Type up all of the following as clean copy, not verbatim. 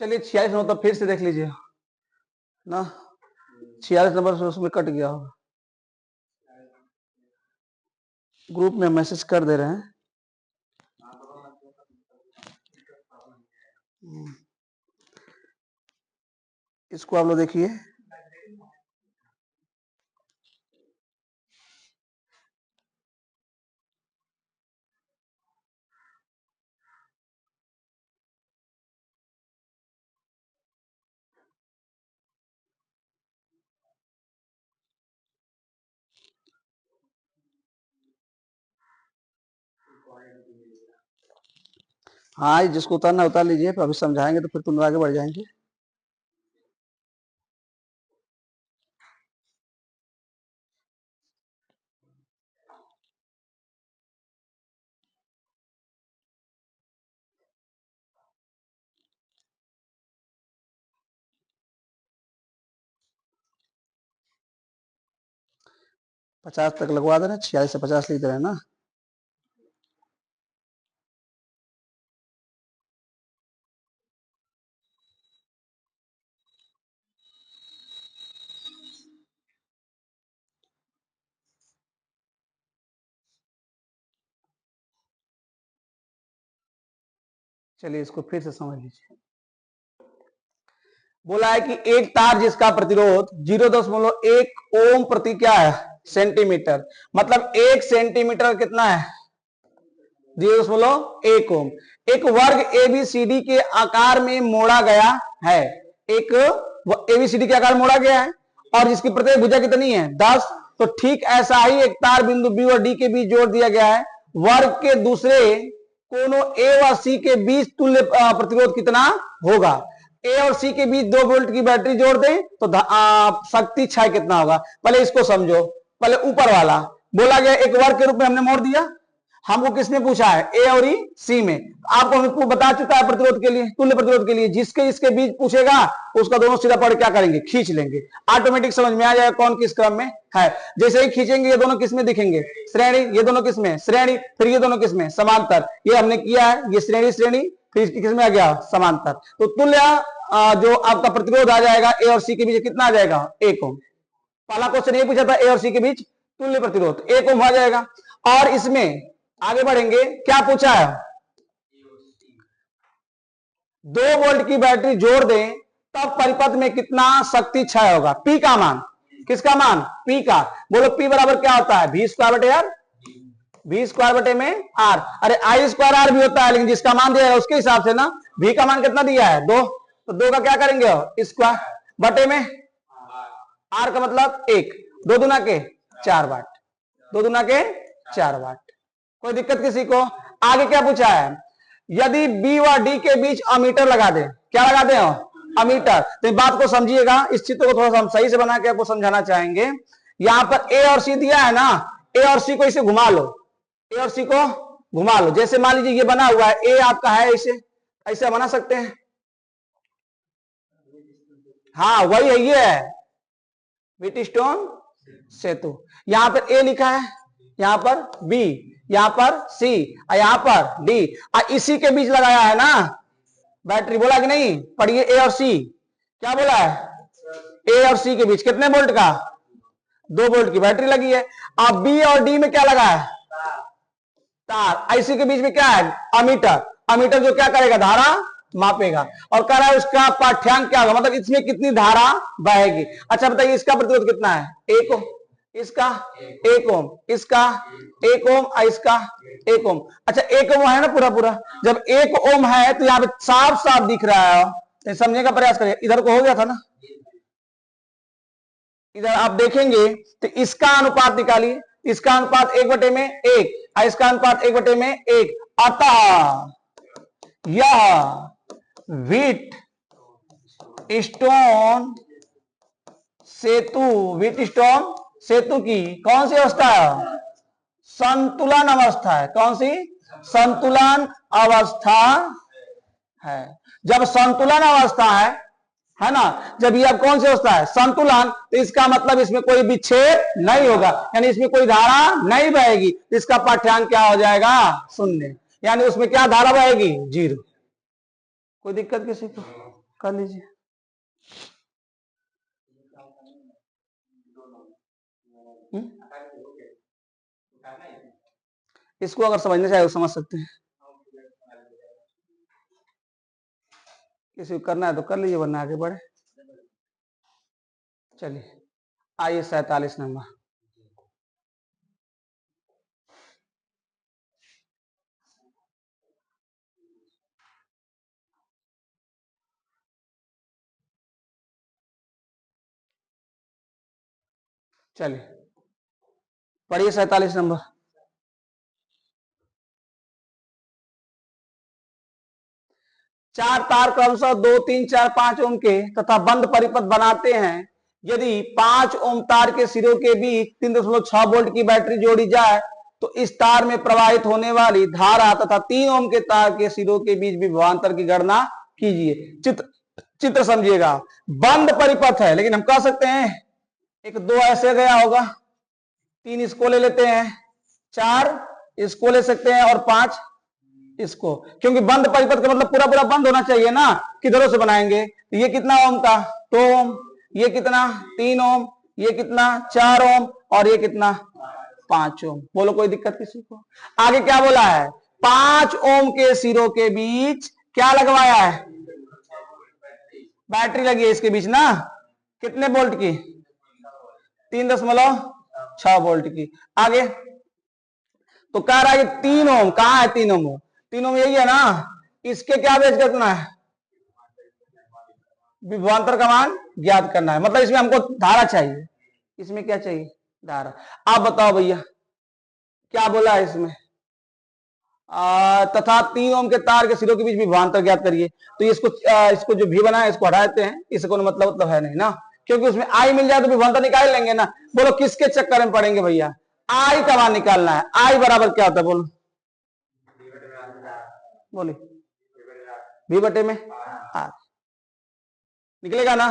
चलिए 46 नंबर तो फिर से देख लीजिए ना, 46 नंबर से उसमें कट गया होगा। ग्रुप में मैसेज कर दे रहे हैं। इसको आप लोग देखिए, हाँ जिसको उतारना उतार लीजिए, अभी समझाएंगे तो फिर तुम आगे बढ़ जाएंगे। पचास तक लगवा दे रहे, 46 से 50 लिख रहे हैं ना। चलिए इसको फिर से समझ लीजिए। बोला है कि एक तार जिसका प्रतिरोध 0.1 ओम प्रति क्या है सेंटीमीटर, मतलब 1 सेंटीमीटर कितना है 0.1 ओम। एक वर्ग एबीसीडी के आकार में मोड़ा गया है, एक एबीसीडी के आकार में मोड़ा गया है और जिसकी प्रत्येक भुजा कितनी है 10। तो ठीक ऐसा ही एक तार बिंदु बी और डी के बीच जोड़ दिया गया है। वर्ग के दूसरे कोनों ए व सी के बीच तुल्य प्रतिरोध कितना होगा। ए और सी के बीच 2 वोल्ट की बैटरी जोड़ दें तो शक्ति क्षय कितना होगा। पहले इसको समझो, पहले ऊपर वाला बोला गया एक वर्ग के रूप में हमने मोड़ दिया, हमको किसने पूछा है ए और सी में। आपको हमको बता चुका है प्रतिरोध के लिए, तुल्य प्रतिरोध के लिए जिसके इसके बीच पूछेगा उसका दोनों सीधा पढ़ क्या करेंगे खींच लेंगे, ऑटोमेटिक समझ में आ जाएगा कौन किस क्रम में है। जैसे ही खींचेंगे ये दोनों किस में दिखेंगे श्रेणी, ये दोनों किस में श्रेणी, फिर ये दोनों किस में समांतर। ये हमने किया है, ये श्रेणी श्रेणी फिर किस में आ गया समांतर। तो तुल्य जो आपका प्रतिरोध आ जाएगा ए और सी के बीच कितना आ जाएगा 1 ओम। पहला क्वेश्चन ये पूछा था ए और सी के बीच तुल्य प्रतिरोध 1 ओम आ जाएगा। और इसमें आगे बढ़ेंगे, क्या पूछा है 2 वोल्ट की बैटरी जोड़ दें तब परिपथ में कितना शक्ति क्षय होगा। पी का मान, किसका मान पी का। बोलो पी बराबर क्या होता है v स्क्वायर बटे आर, v स्क्वायर बटे में आर। अरे आई स्क्वायर आर भी होता है लेकिन जिसका मान दिया है उसके हिसाब से ना। v का मान कितना दिया है 2, तो 2 का क्या करेंगे स्क्वायर बटे में आर का मतलब 1, 2 दूना के 4 वाट, 2 दूना के 4 वाट। कोई दिक्कत किसी को। आगे क्या पूछा है, यदि बी व डी के बीच अमीटर लगा दे, क्या लगा दे अमीटर। तो बात को समझिएगा, इस चित्र को थोड़ा सा हम सही से बना के आपको समझाना चाहेंगे। यहां पर ए और सी दिया है ना, ए और सी को इसे घुमा लो, ए और सी को घुमा लो। जैसे मान लीजिए ये बना हुआ है, ए आपका है इसे ऐसे बना सकते हैं, हाँ वही है, ये है व्हीटस्टोन सेतु। यहां पर ए लिखा है, यहां पर बी, यहां पर सी और यहां पर डी, और इसी के बीच लगाया है ना बैटरी। बोला कि नहीं, पढ़िए ए और सी, क्या बोला है ए और सी के बीच कितने वोल्ट का 2 वोल्ट की बैटरी लगी है। अब बी और डी में क्या लगा है तार, इसी के बीच में क्या है अमीटर, अमीटर जो क्या करेगा धारा मापेगा। और कह रहा है उसका पाठ्यांक क्या होगा, मतलब इसमें कितनी धारा बहेगी। अच्छा बताइए इसका प्रतिरोध कितना है 1 ओम, इसका 1 ओम, इसका 1 ओम और इसका 1 ओम। अच्छा 1 ओम है ना पूरा पूरा, जब 1 ओम है तो यहाँ पे साफ साफ दिख रहा है, तो समझने का प्रयास करिए। इधर को हो गया था ना, इधर आप देखेंगे तो इसका अनुपात निकालिए, इसका अनुपात 1/1 और इसका अनुपात 1/1। अतः यह व्हीट स्टोन सेतु, व्हीट स्टोन सेतु की कौन सी अवस्था है संतुलन अवस्था है। कौन सी संतुलन अवस्था है। जब संतुलन अवस्था है ना, जब ये अब कौन सी अवस्था है संतुलन, तो इसका मतलब इसमें कोई विक्षेप नहीं होगा, यानी इसमें कोई धारा नहीं बहेगी। इसका पाठ्यांक क्या हो जाएगा 0, यानी उसमें क्या धारा बहेगी 0। कोई दिक्कत किसी को? कर लीजिए। इसको अगर समझना चाहे तो समझ सकते हैं, किसी को करना है तो कर लीजिए, वरना आगे बढ़े। चलिए आइए 47 नंबर। चलिए पढ़िए 47 नंबर। चार तार क्रमशः 2, 3, 4, 5 ओम के तथा बंद परिपथ बनाते हैं। यदि 5 ओम तार के सिरों के बीच 3.6 वोल्ट की बैटरी जोड़ी जाए तो इस तार में प्रवाहित होने वाली धारा तथा 3 ओम के तार के सिरों के बीच विभवांतर की गणना कीजिए। चित्र समझिएगा। बंद परिपथ है, लेकिन हम कह सकते हैं एक 2 ऐसे गया होगा, 3 इसको ले लेते हैं, 4 इसको ले सकते हैं और 5 इसको, क्योंकि बंद परिपथ का मतलब पूरा पूरा बंद होना चाहिए ना। किधरों से बनाएंगे? ये कितना ओम का? 2 ओम। ये कितना? 3 ओम। ये कितना? 4 ओम। और ये कितना? 5 ओम। बोलो कोई दिक्कत किसी को? आगे क्या बोला है? 5 ओम के सिरों के बीच क्या लगवाया है? बैटरी लगी है इसके बीच ना। कितने वोल्ट की? 3.6 वोल्ट की। आगे तो कह रहा है 3 ओम। कहां है 3 ओम? 3 ओम यही है ना। इसके क्या बेच करना है? विभवांतर का मान ज्ञात करना है। मतलब इसमें हमको धारा चाहिए। इसमें क्या चाहिए? धारा। आप बताओ भैया क्या बोला है इसमें? तथा 3 ओम के तार के सिरों के बीच विभवांतर ज्ञात करिए। तो इसको जो भी बना है इसको हटा देते हैं, इसको मतलब है नहीं ना, क्योंकि उसमें आई मिल जाए तो विभवांतर निकाल लेंगे ना। बोलो किसके चक्कर में पड़ेंगे भैया? आई का मान निकालना है। आई बराबर क्या होता है? बोलो बोले। भी बटे में आर निकलेगा ना।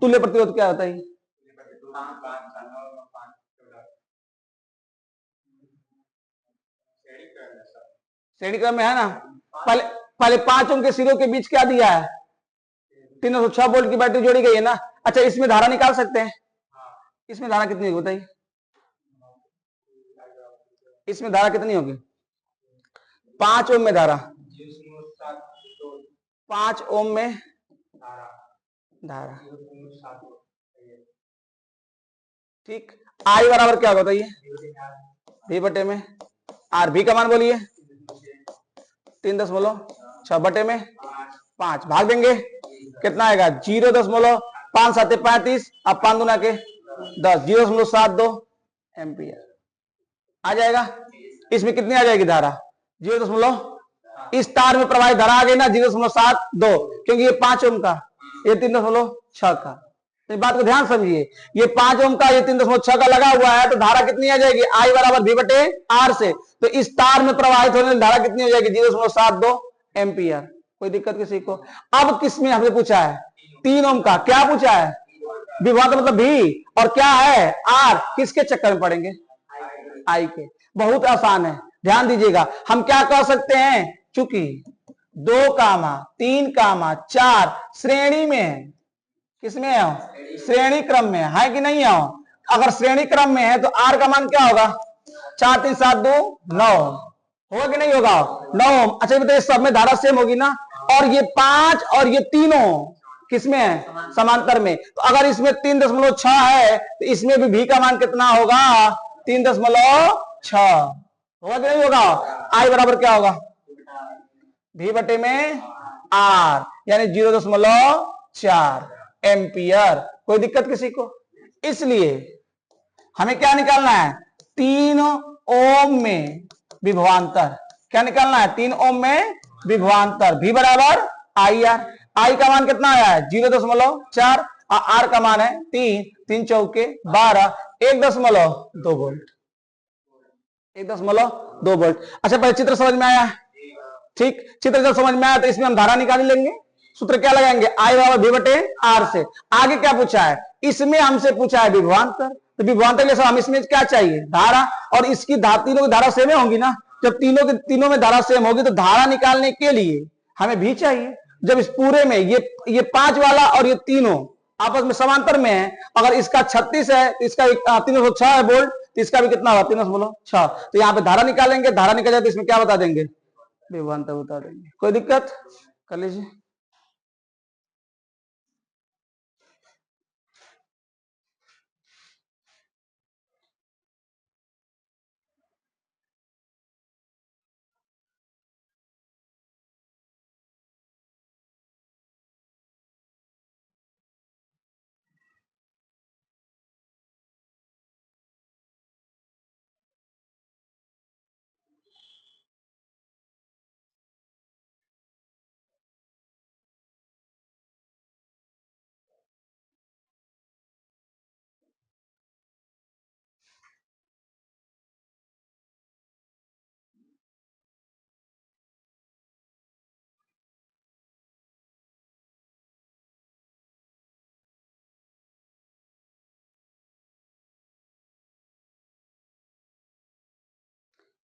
तुल्य प्रतिरोध क्या होता है? श्रेणी क्रम में है ना। पहले 5 ओम के सिरों के बीच क्या दिया है? 306 वोल्ट की बैटरी जोड़ी गई है ना। अच्छा इसमें धारा निकाल सकते हैं। इसमें धारा कितनी होगी बताइए? इसमें धारा कितनी होगी? 5 ओम में धारा, 5 ओम में धारा। ठीक। आई बराबर क्या होगा बताइए? भी बटे में आर। भी का मान बोलिए? 3.6 बटे में 5। भाग देंगे कितना आएगा? 0.5 7 35। अब 5 दूना के 10। 0.72 एम्पियर आ जाएगा। इसमें कितनी आ जाएगी धारा? 0. इस तार में प्रवाहित धारा आ गई ना 0.72, क्योंकि ये 5 ओम का, ये 3.6 का। तो बात को ध्यान समझिए। ये 5 ओम का, ये 3.6 का लगा हुआ है, तो धारा कितनी आ जाएगी? आई बराबर भी बटे आर से। तो इस तार में प्रवाहित होने वाली धारा कितनी हो जाएगी? 0.72 एम्पियर। कोई दिक्कत किसी को? अब किसमें हमने पूछा है? 3 ओम का। क्या पूछा है? विभवांतर मतलब भी, और क्या है? आर। किसके चक्कर में पड़ेंगे? आई के। बहुत आसान है, ध्यान दीजिएगा। हम क्या कह सकते हैं? चूंकि 2, 3, 4 श्रेणी में है। किसमें है? श्रेणी क्रम में है कि नहीं है? अगर श्रेणी क्रम में है तो आर का मान क्या होगा? 4, 3, 7, 2, 9 होगा कि नहीं होगा? 9। अच्छा बताइए सब में धारा सेम होगी ना। और ये 5 और ये तीनों किसमें है? समांतर में। तो अगर इसमें 3.6 है तो इसमें भी का मान कितना होगा? 3.6 होगा कि नहीं होगा? आई बराबर क्या होगा? भी बटे में आर, यानी 0.4 एम्पियर। कोई दिक्कत किसी को? इसलिए हमें क्या निकालना है? 3 ओम में विभवांतर। क्या निकालना है? 3 ओम में विभवांतर। भी बराबर आई आर। आई का मान कितना आया है? 0.4। आर का मान है 3, 3 चौके 12, 1.2 वोल्ट। 1.2 वोल्ट। अच्छा पहले चित्र समझ में आया? ठीक। चित्र जब समझ में आया तो इसमें हम धारा निकाल लेंगे। सूत्र क्या लगाएंगे? आई बराबर भी बटे आर से। आगे क्या पूछा है? इसमें हमसे पूछा है विभवांतर। तो विभवांतर के साथ हम इसमें क्या चाहिए? धारा। और इसकी तीनों की धारा सेम होगी ना। जब तीनों में धारा सेम होगी तो धारा निकालने के लिए हमें भी चाहिए। जब इस पूरे में ये 5 वाला और ये तीनों आपस में समांतर में है, अगर इसका 36 है तो इसका 306 है वोल्ट, तो इसका भी कितना होगा 300 बोलो 6। तो यहाँ पे धारा निकालेंगे, धारा निकल जाए तो इसमें क्या बता देंगे, विभवांतर बता देंगे। कोई दिक्कत, कर लीजिए।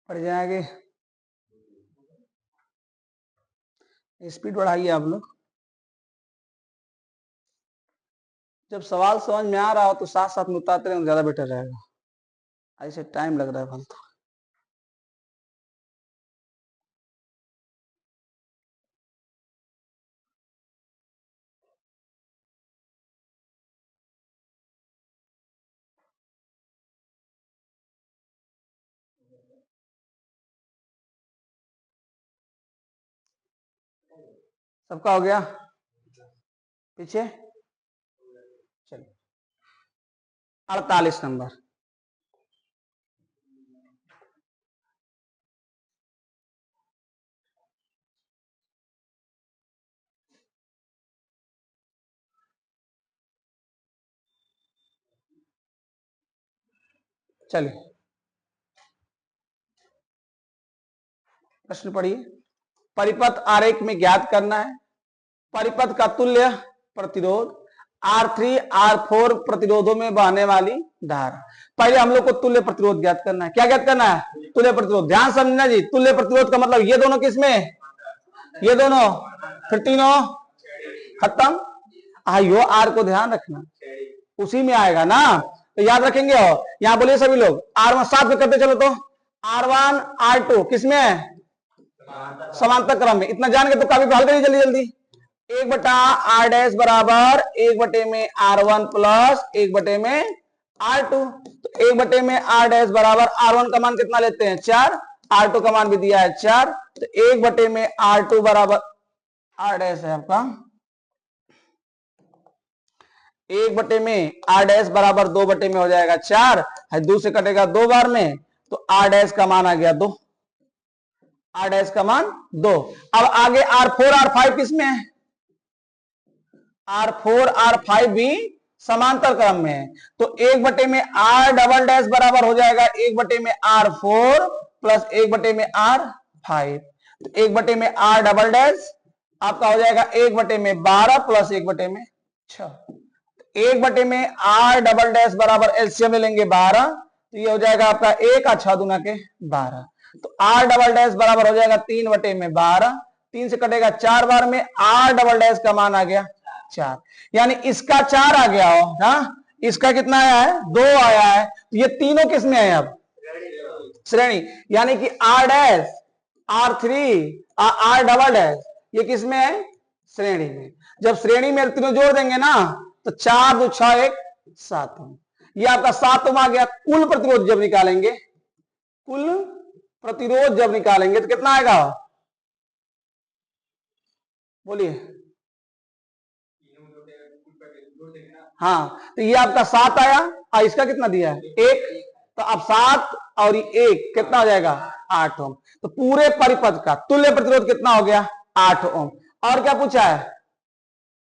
पढ़ जाएंगे, स्पीड बढ़ाइए आप लोग। जब सवाल समझ में आ रहा हो तो साथ साथ में उतारते रहें, ज्यादा बेटर रहेगा। ऐसे टाइम लग रहा है फालतू। सबका हो गया, पीछे चलिए 48 नंबर। चलिए प्रश्न पढ़िए। परिपथ आरेख में ज्ञात करना है परिपथ का तुल्य प्रतिरोध R3 R4 प्रतिरोधों में बहने वाली धारा। पहले हम लोग को तुल्य प्रतिरोध ज्ञात करना है। क्या ज्ञात करना है, तुल्य प्रतिरोध। ध्यान समझना जी, तुल्य प्रतिरोध का मतलब ये दोनों किसमें, ये दोनों, फिर तीनों खत्म। आइयो आर को ध्यान रखना, उसी में आएगा ना, तो याद रखेंगे। और यहां बोलिए सभी लोग R1 साथ में करते चलो, तो R1 R2 किसमें है, समांतर क्रम में। इतना जान के तो काफी हल करिए जल्दी जल्दी। 1/R' बराबर 1 में R1 प्लस 1 में R2। तो 1 में R' बराबर R1 का मान कितना लेते हैं 4, R2 का मान भी दिया है 4। तो 1 में R2 बराबर R' है आपका 1 में R' बराबर 2 में हो जाएगा 4, 2 से कटेगा 2 बार में, तो R' का मान आ गया 2, R' का मान 2। अब आगे R4 R5 किसमें है, R4 R5 भी समांतर क्रम में है। तो 1 में R" बराबर हो जाएगा 1 में R4 प्लस 1 में R5। तो 1 में R" आपका हो जाएगा 1 में 12 प्लस 1 में 6। 1 में R" बराबर एलसीएम में लेंगे 12, तो ये हो जाएगा आपका 1 6 दूना के 12। तो R" बराबर हो जाएगा 3 में 12, 3 से कटेगा 4 बार में, R" का मान आ गया 4। यानी इसका 4 आ गया हो ना, इसका कितना आया है 2 आया है। तो ये तीनों किस में है अब, श्रेणी। यानी कि R' R3 R" ये किस में है, श्रेणी में। जब श्रेणी में तीनों जोड़ देंगे ना, तो 4 2 6 1 7। ये आपका 7 आ गया। कुल प्रतिरोध जब निकालेंगे, कुल प्रतिरोध जब निकालेंगे तो कितना आएगा, बोलिए। हाँ, तो ये आपका 7 आया और इसका कितना दिया है 1, तो अब 7 और 1 कितना हो जाएगा 8 ओम। तो पूरे परिपथ का तुल्य प्रतिरोध कितना हो गया 8 ओम। और क्या पूछा है,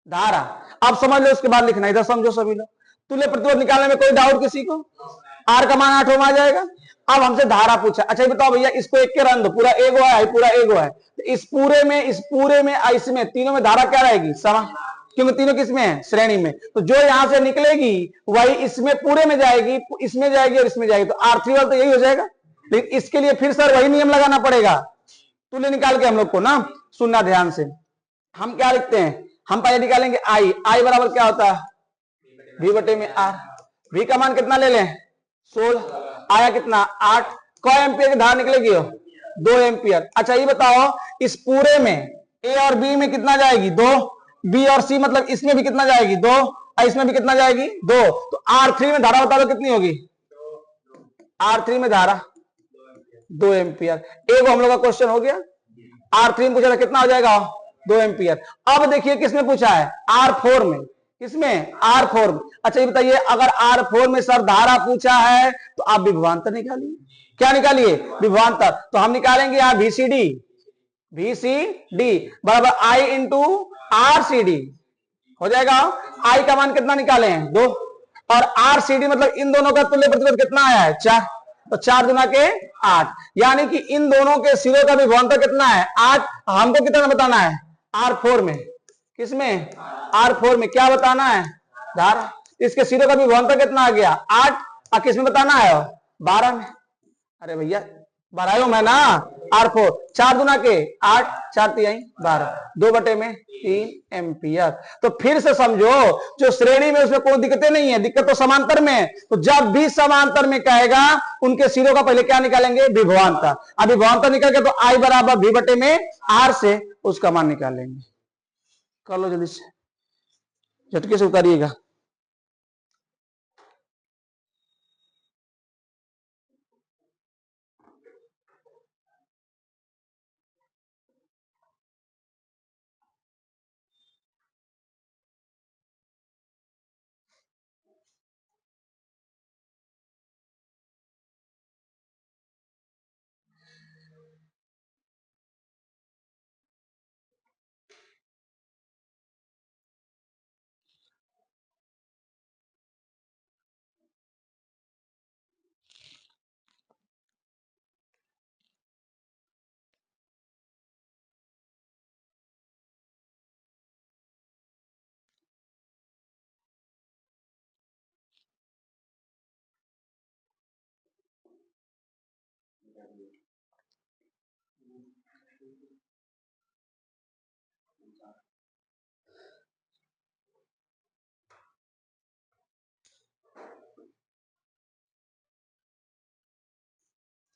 धारा। अब समझ लो, उसके बाद लिखना, इधर समझो सभी लोग। तुल्य प्रतिरोध निकालने में कोई डाउट किसी को, आर का मान 8 ओम आ जाएगा। अब हमसे धारा पूछा। अच्छा बताओ भैया, इसको एक के रन दो, पूरा एगो है, पूरा एगो है, तो इस पूरे में इसमें तीनों में धारा क्या रहेगी समान, क्योंकि तीनों किसमें है श्रेणी में। तो जो यहां से निकलेगी वही इसमें पूरे में जाएगी, इसमें जाएगी और इसमें जाएगी। तो R3 वाला तो यही हो जाएगा। लेकिन इसके लिए फिर सर वही नियम लगाना पड़ेगा तुल्य निकाल के हम लोग को ना, सुनना ध्यान से। हम क्या लिखते हैं, हम पहले निकालेंगे आई, आई बराबर क्या होता है V बटे में R। V का मान कितना ले लें 16, आया कितना 8, क एम्पियर की धारा निकलेगी 2 एम्पियर। अच्छा ये बताओ इस पूरे में A और B में कितना जाएगी 2, B और C मतलब इसमें भी कितना जाएगी 2 और इसमें भी कितना जाएगी 2, तो R3 में धारा बता दो कितनी होगी, R3 में धारा 2 एम्पियर। एक हम लोग का क्वेश्चन हो गया, R3 में पूछा था कितना हो जाएगा 2 एम्पियर। अब देखिए किसमें पूछा है R4 में, किसमें R4 में। अच्छा ये बताइए अगर R4 में सर धारा पूछा है तो आप विभवांतर निकालिए, क्या निकालिए विभवांतर। तो हम निकालेंगे यहां VCD बराबर I इंटू RCD हो जाएगा। I का मान कितना निकाले हैं 2 और RCD मतलब इन दोनों का तुल्य प्रतिरोध कितना आया है 4, तो 4 गुना के 8, यानी कि इन दोनों के सिरों का विभवांतर कितना है 8। हमको कितना बताना है R4 में, किसमें R4 में क्या बताना है धारा, इसके सिरों का विभवांतर कितना आ गया 8 और किस में बताना है 12 में। अरे भैया 12 में ना R4, 4 गुना के 8, 4 तिहाई 12, 2 बटे में 3 एम्पियर। तो फिर से समझो जो श्रेणी में उसमें कोई दिक्कतें नहीं है, दिक्कत तो समांतर में है। तो जब भी समांतर में कहेगा उनके सिरों का पहले क्या निकालेंगे विभवांतर। अब विभवांतर निकल के तो I बराबर V बटे में R से उसका मान निकालेंगे। कर लो जल्दी से, झटके से उतारिएगा।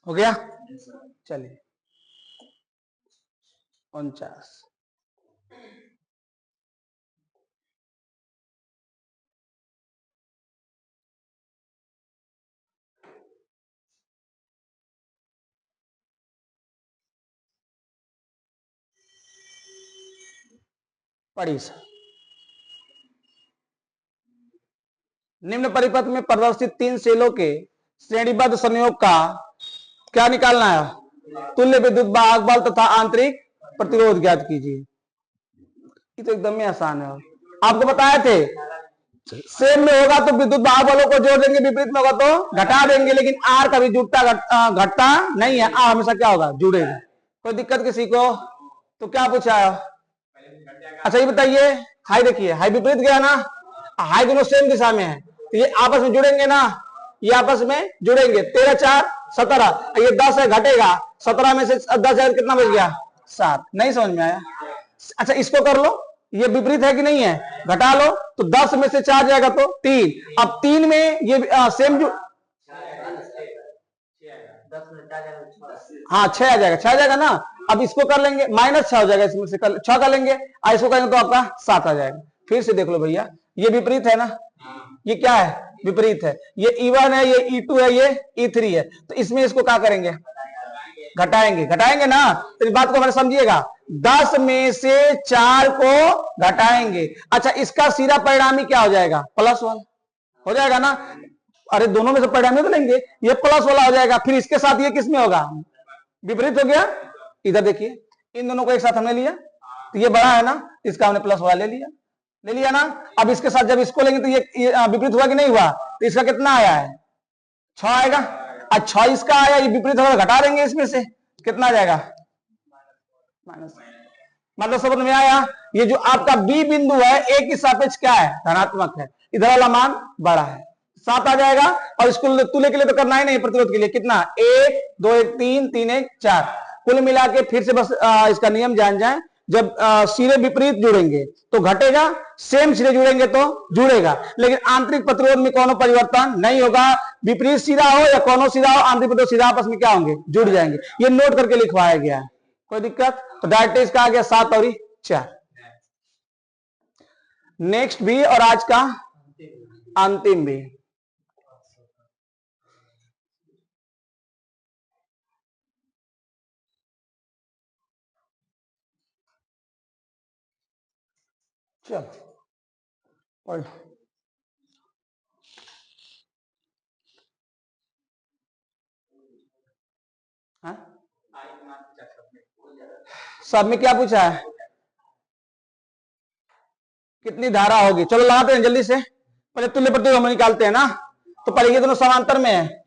हो गया, चलिए 49। पढ़िए सर, निम्न परिपथ में प्रदर्शित 3 सेलों के श्रेणीबद्ध संयोग का क्या निकालना है तुल्य विद्युत वाहक बल तथा आंतरिक प्रतिरोध ज्ञात कीजिए। ये तो एकदम ही आसान है, आपको बताए थे सेम में होगा तो विद्युत वाहक बलों को जोड़ देंगे, विपरीत में होगा तो घटा देंगे, लेकिन आर कभी जुड़ता घटता नहीं है, आर हमेशा क्या होगा जुड़ेगा। कोई दिक्कत किसी को, तो क्या पूछा है। अच्छा ये बताइए हाई, देखिए हाई विपरीत गया ना, हाई दोनों सेम दिशा में है तो ये आपस में जुड़ेंगे ना, ये आपस में जुड़ेंगे। 13 4 17, ये 10 है घटेगा 17 में से 10 जाए कितना बच गया 7। नहीं समझ में आया। अच्छा इसको कर लो, ये विपरीत है कि नहीं है, घटा लो तो 10 में से 4 जाएगा तो 3। अब 3 में ये सेम जो हाँ 6 आ जाएगा, 6 आ जाएगा ना। अब इसको कर लेंगे -6 हो जाएगा, इसमें से 6 कर लेंगे, इसको करेंगे तो आपका 7 आ जाएगा। फिर से देख लो भैया, ये विपरीत है ना, ये क्या है विपरीत है, ये E1 है, ये E2 है, ये E3 है, तो इसमें इसको क्या करेंगे घटाएंगे ना। तो इस बात को हमें समझिएगा, 10 में से 4 को घटाएंगे। अच्छा इसका सीधा परिणामी क्या हो जाएगा +1 हो जाएगा ना। अरे दोनों में से परिणामी तो लेंगे, ये प्लस वाला हो जाएगा, फिर इसके साथ ये किसमें होगा विपरीत हो गया। इधर देखिए इन दोनों को एक साथ हमने लिया तो ये बड़ा है ना, इसका हमने प्लस वाला ले लिया ना। अब इसके साथ जब इसको लेंगे तो ये विपरीत हुआ कि नहीं हुआ, तो इसका कितना आया है 6 आएगा। अच्छा इसका आया, ये विपरीत होगा, घटा देंगे इसमें से कितना आ जाएगा माइनस। मतलब समझ में आया, ये जो आपका बी बिंदु है एक ही सापेक्ष क्या है धनात्मक है, इधर वाला मान बड़ा है 7 आ जाएगा। और इसको तुल्य के लिए तो करना ही नहीं, प्रतिरोध के लिए कितना 1 2 1 3 3 1 4, कुल मिला के फिर से बस इसका नियम जान जाए, जब सिरे विपरीत जुड़ेंगे तो घटेगा, सेम सिरे जुड़ेंगे तो जुड़ेगा, लेकिन आंतरिक प्रतिरोध में कोनो परिवर्तन नहीं होगा। विपरीत सिरा हो या कोनो सिरा हो, आंतरिक प्रतिरोध सिरा आपस में क्या होंगे, जुड़ जाएंगे। ये नोट करके लिखवाया गया है, कोई दिक्कत? तो डायरेक्ट इसका आ गया 7 और 4। नेक्स्ट भी और आज का अंतिम भी। चलो पढ़। सब में क्या पूछा है? कितनी धारा होगी? चलो लगाते हैं जल्दी से, पहले तुल्य प्रतिरोध हम निकालते हैं ना। तो पहले ये दोनों समांतर में है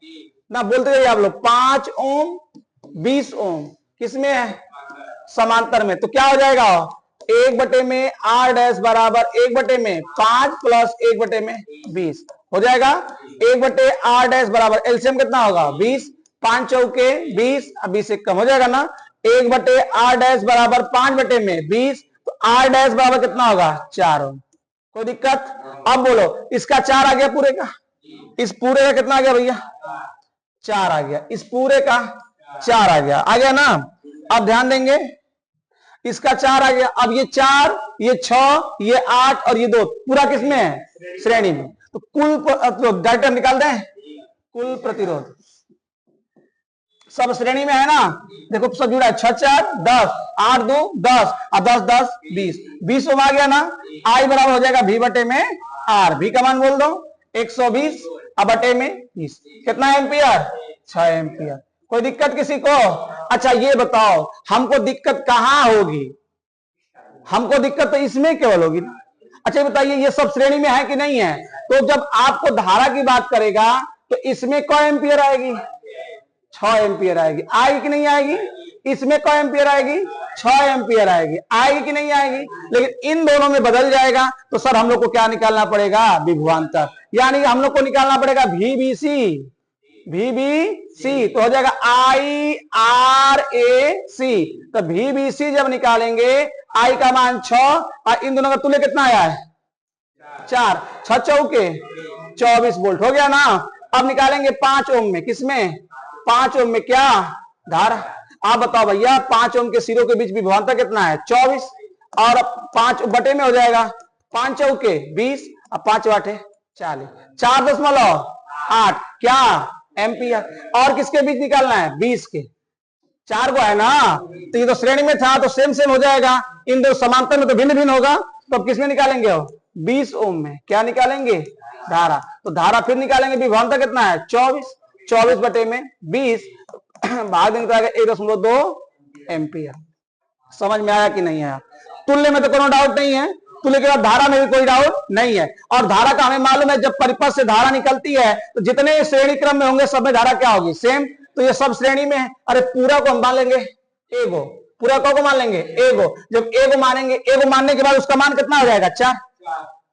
ना, बोलते रहिए आप लोग। 5 ओम 20 ओम किसमें है? समांतर में। तो क्या हो जाएगा? 1/में R डैश बराबर 1/में 5 प्लस 1/में 20 हो जाएगा। 1/R डैश बराबर एलसीएम कितना होगा? 20, 5 चौके 20, अब 20 से कम हो जाएगा ना। 1/R डैश बराबर 5/में 20, तो R डैश बराबर कितना होगा? 4 ओम। कोई दिक्कत? अब बोलो, इसका 4 आ गया पूरे का, इस पूरे का कितना आ गया भैया? 4 आ गया, इस पूरे का 4 आ गया ना। अब ध्यान देंगे, इसका 4 आ गया। अब ये 4, ये 6, ये 8 और ये 2 पूरा किसमें है? श्रेणी में। तो कुल डायरेक्ट निकाल दें, कुल प्रतिरोध सब श्रेणी में है ना। देखो सब जुड़ा है, 6 4 10, 8 2 10 और 10 10 20, 20 ओम आ गया ना। आई बराबर हो जाएगा V/में R, V का मान बोल दो 120 बटे में 20, कितना एम्पियर? 6 एम्पियर। कोई दिक्कत किसी को? अच्छा ये बताओ, हमको दिक्कत कहां होगी? हमको दिक्कत तो इसमें केवल होगी। अच्छा बताइए, ये सब श्रेणी में है कि नहीं है? तो जब आपको धारा की बात करेगा तो इसमें कौ एम्पियर आएगी? 6 एम्पियर आएगी। आएगी कि नहीं आएगी? इसमें कौ एम्पियर आएगी? 6 एम्पियर आएगी। आएगी कि नहीं आएगी? लेकिन इन दोनों में बदल जाएगा। तो सर हम लोग को क्या निकालना पड़ेगा? विभवांतर, यानी हम लोग को निकालना पड़ेगा VBC। VBC तो हो जाएगा IRAC। तो VBC जब निकालेंगे, I का मान 6 और इन दोनों का तुल्य कितना आया है? 4, 6 चौके 24 वोल्ट हो गया ना। अब निकालेंगे 5 ओम में, किसमें? 5 ओम में क्या धारा? आप बताओ भैया, 5 ओम के सिरों के बीच विभवांतर कितना है? 24 और 5 बटे में हो जाएगा 5 चौके 20 और 5 8 40, 4.8 क्या एम्पियर। और किसके बीच निकालना है? 20 के, 4 को है ना। तो ये तो श्रेणी में था तो सेम सेम हो जाएगा, इन दो समांतर में तो भिन्न भिन्न होगा। तो अब किसमें निकालेंगे? 20 ओम में क्या निकालेंगे? धारा। तो धारा फिर निकालेंगे, विभवांतर कितना है? 24, 24 बटे में 20 भाग देंगे तो आएगा 1.2 एम्पियर। समझ में आया कि नहीं आया? तुल्य में तो कोनो डाउट नहीं है, तुल्य के बाद धारा में भी कोई डाउट नहीं है। और धारा का हमें मालूम है, जब परिपथ से धारा निकलती है तो जितने श्रेणी क्रम में होंगे सब में धारा क्या होगी? सेम। तो ये सब श्रेणी में है। अरे पूरा को हम मान लेंगे एगो, पूरा को मान लेंगे एगो। जब एगो मानेंगे, एगो मानने के बाद उसका मान कितना हो जाएगा? 4।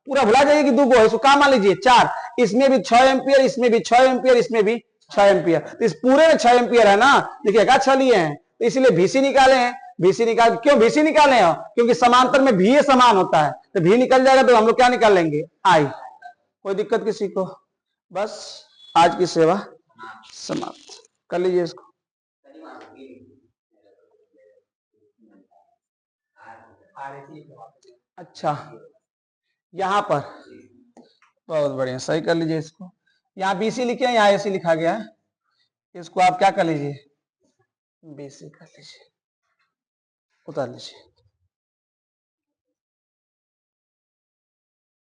पूरा भुला जाइए कि 2 को है, इसको क्या मान लीजिए? 4। इसमें भी 6 एम्पियर, इसमें भी 6 एम्पियर, इसमें भी 6 एम्पियर। तो इस पूरे में 6 एम्पियर है ना। देखिएगा 6 लिए हैं तो इसलिए VC निकाले हैं। VC निकाल, क्यों VC निकाले हैं? क्योंकि समांतर में भी समान होता है, तो भी निकल जाएगा तो हम लोग क्या निकाल लेंगे? I। कोई दिक्कत किसी को? बस आज की सेवा समाप्त कर लीजिए इसको। अच्छा यहां पर बहुत बढ़िया, सही कर लीजिए इसको। यहाँ BC लिखे हैं, यहाँ AC लिखा गया है, इसको आप क्या कर लीजिए? BC कर लीजिए, उतार लीजिए।